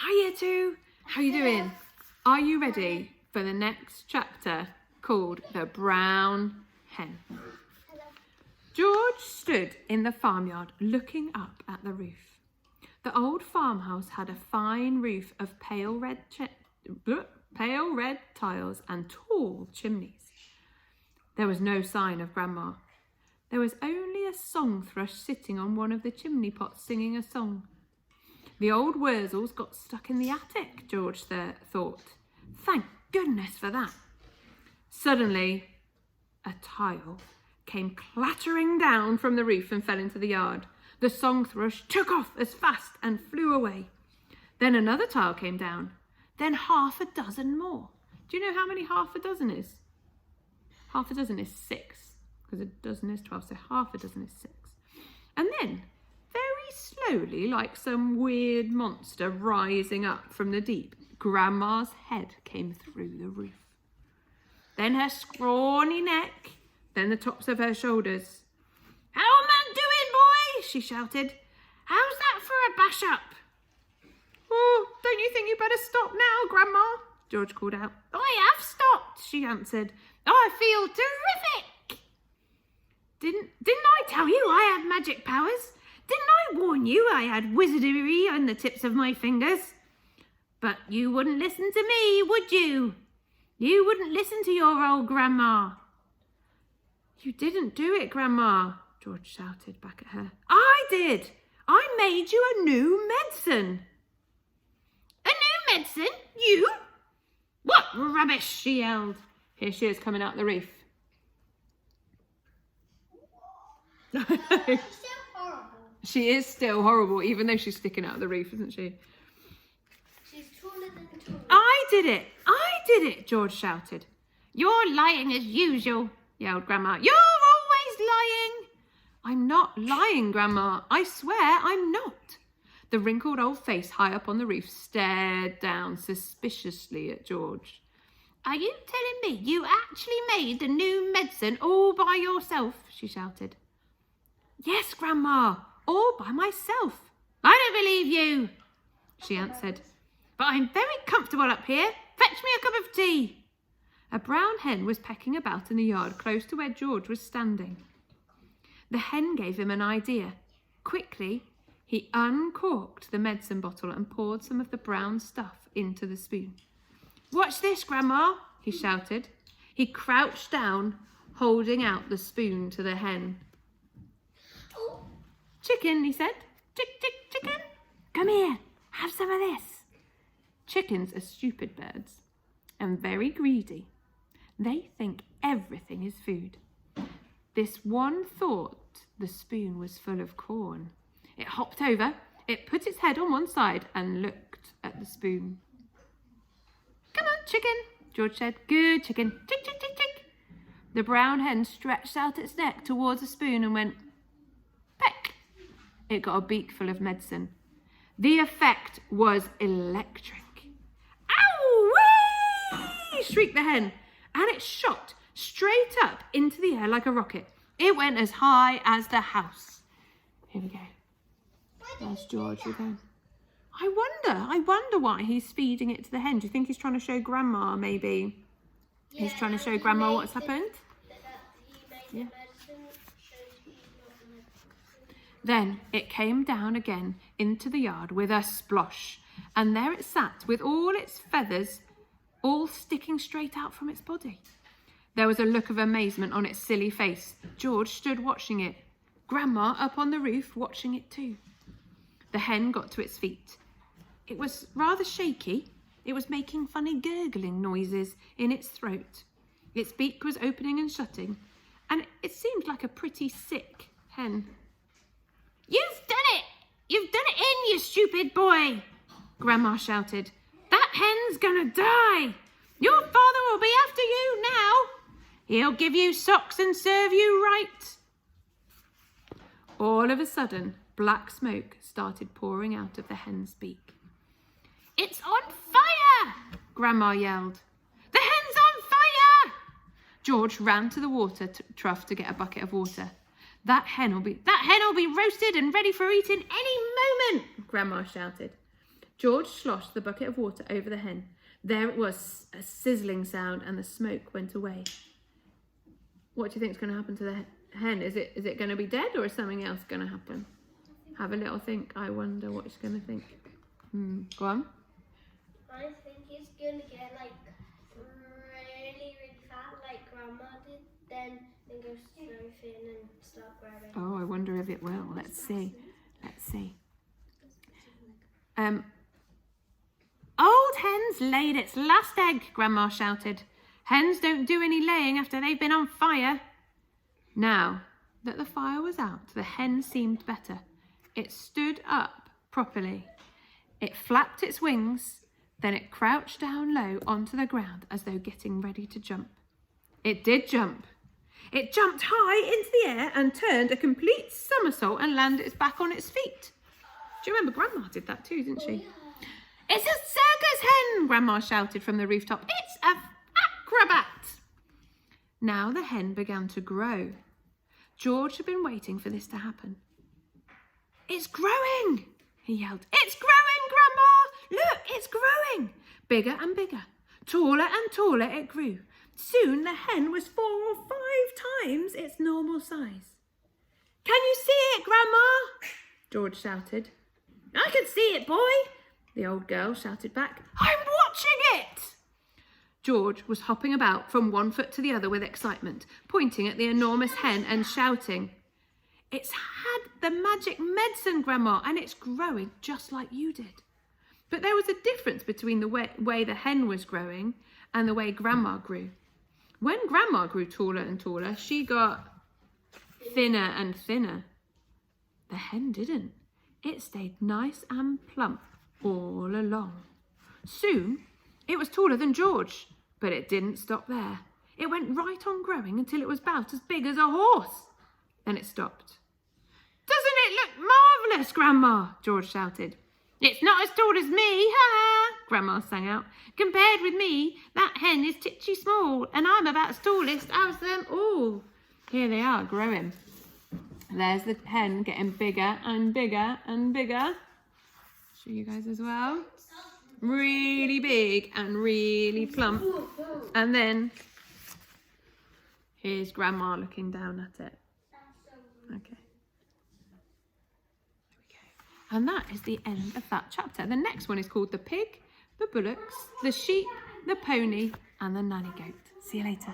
Hiya, two. How you doing? Are you ready for the next chapter called The Brown Hen? George stood in the farmyard looking up at the roof. The old farmhouse had a fine roof of pale red tiles and tall chimneys. There was no sign of Grandma. There was only a song thrush sitting on one of the chimney pots singing a song. The old Wurzels got stuck in the attic, George thought. Thank goodness for that. Suddenly, a tile came clattering down from the roof and fell into the yard. The song thrush took off as fast and flew away. Then another tile came down. Then half a dozen more. Do you know how many half a dozen is? Half a dozen is 6, because a dozen is 12, so half a dozen is 6. And then, very slowly, like some weird monster rising up from the deep, Grandma's head came through the roof. Then her scrawny neck, then the tops of her shoulders. "How am I doing, boy?" she shouted. "How's that for a bash up?" "Oh, don't you think you better stop now, Grandma?" George called out. "I have stopped," she answered. "I feel terrific." Didn't I tell you I had magic powers? Didn't I warn you I had wizardry on the tips of my fingers? But you wouldn't listen to me, would you? You wouldn't listen to your old Grandma. "You didn't do it, Grandma," George shouted back at her. "I did. I made you a new medicine." "A new medicine? You? What rubbish!" she yelled. Here she is coming out the roof. She's still horrible. She is still horrible, even though she's sticking out of the roof, isn't she? She's taller than tall. "I did it, George shouted. "You're lying as usual," yelled Grandma. "You're always lying." "I'm not lying, Grandma. I swear I'm not." The wrinkled old face high up on the roof stared down suspiciously at George. "Are you telling me you actually made the new medicine all by yourself?" she shouted. "Yes, Grandma, all by myself." "I don't believe you," she answered. "But I'm very comfortable up here. Fetch me a cup of tea." A brown hen was pecking about in the yard close to where George was standing. The hen gave him an idea. Quickly, he uncorked the medicine bottle and poured some of the brown stuff into the spoon. "Watch this, Grandma," he shouted. He crouched down, holding out the spoon to the hen. "Chicken," he said. Chicken. "Come here, have some of this." Chickens are stupid birds and very greedy. They think everything is food. This one thought the spoon was full of corn. It hopped over, it put its head on one side and looked at the spoon. "Come on, chicken," George said. "Good chicken. Tick, tick, tick, tick." The brown hen stretched out its neck towards the spoon and went peck. It got a beak full of medicine. The effect was electric. "Ow-wee!" shrieked the hen, and it shot straight up into the air like a rocket. It went as high as the house. Here we go. There's George again. I wonder why he's feeding it to the hen. Do you think he's trying to show Grandma, maybe? Yeah, He's trying to show Grandma what's happened? Yeah. Then it came down again into the yard with a splosh, and there it sat with all its feathers all sticking straight out from its body. There was a look of amazement on its silly face. George stood watching it. Grandma up on the roof watching it too. The hen got to its feet. It was rather shaky. It was making funny gurgling noises in its throat. Its beak was opening and shutting, and it seemed like a pretty sick hen. "You've done it! You've done it in, you stupid boy!" Grandma shouted. "That hen's gonna die! Your father will be after you now! He'll give you socks and serve you right!" All of a sudden, black smoke started pouring out of the hen's beak. "It's on fire!" Grandma yelled. "The hen's on fire!" George ran to the water trough to get a bucket of water. That hen will be roasted and ready for eating any moment," Grandma shouted. George sloshed the bucket of water over the hen. There it was, a sizzling sound, and the smoke went away. What do you think is going to happen to the hen? Is it going to be dead, or is something else going to happen? Have a little think. I wonder what it's going to think. Go on. I think it's going to get like really, really fat like Grandma did. Then go so thin and start growing. Oh, I wonder if it will. Let's see. Let's see. Old hen's laid its last egg, Grandma shouted. Hens don't do any laying after they've been on fire. Now that the fire was out, the hen seemed better. It stood up properly. It flapped its wings, then it crouched down low onto the ground as though getting ready to jump. It did jump. It jumped high into the air and turned a complete somersault and landed its back on its feet. Do you remember Grandma did that too, didn't she? It's a circus hen, Grandma shouted from the rooftop. It's an acrobat. Now the hen began to grow. George had been waiting for this to happen. It's growing, he yelled. It's growing, Grandma. Look, it's growing. Bigger and bigger. Taller and taller it grew. Soon the hen was 4 or 5 times its normal size. Can you see it, Grandma? George shouted. I can see it, boy, the old girl shouted back. I'm watching it. George was hopping about from one foot to the other with excitement, pointing at the enormous hen and shouting, It's had the magic medicine, Grandma, and it's growing just like you did. But there was a difference between the way the hen was growing and the way Grandma grew. When Grandma grew taller and taller, she got thinner and thinner. The hen didn't. It stayed nice and plump all along. Soon, it was taller than George, but it didn't stop there. It went right on growing until it was about as big as a horse. Then it stopped. Doesn't it look marvellous, Grandma? George shouted. It's not as tall as me, ha! Grandma sang out. Compared with me, that hen is titchy small, and I'm about as tallest as them all. Here they are, growing. There's the hen getting bigger and bigger and bigger. Show you guys as well. Really big and really plump. And then here's Grandma looking down at it. Okay. And that is the end of that chapter. The next one is called The Pig, the Bullocks, the Sheep, the Pony, and the Nanny Goat. See you later.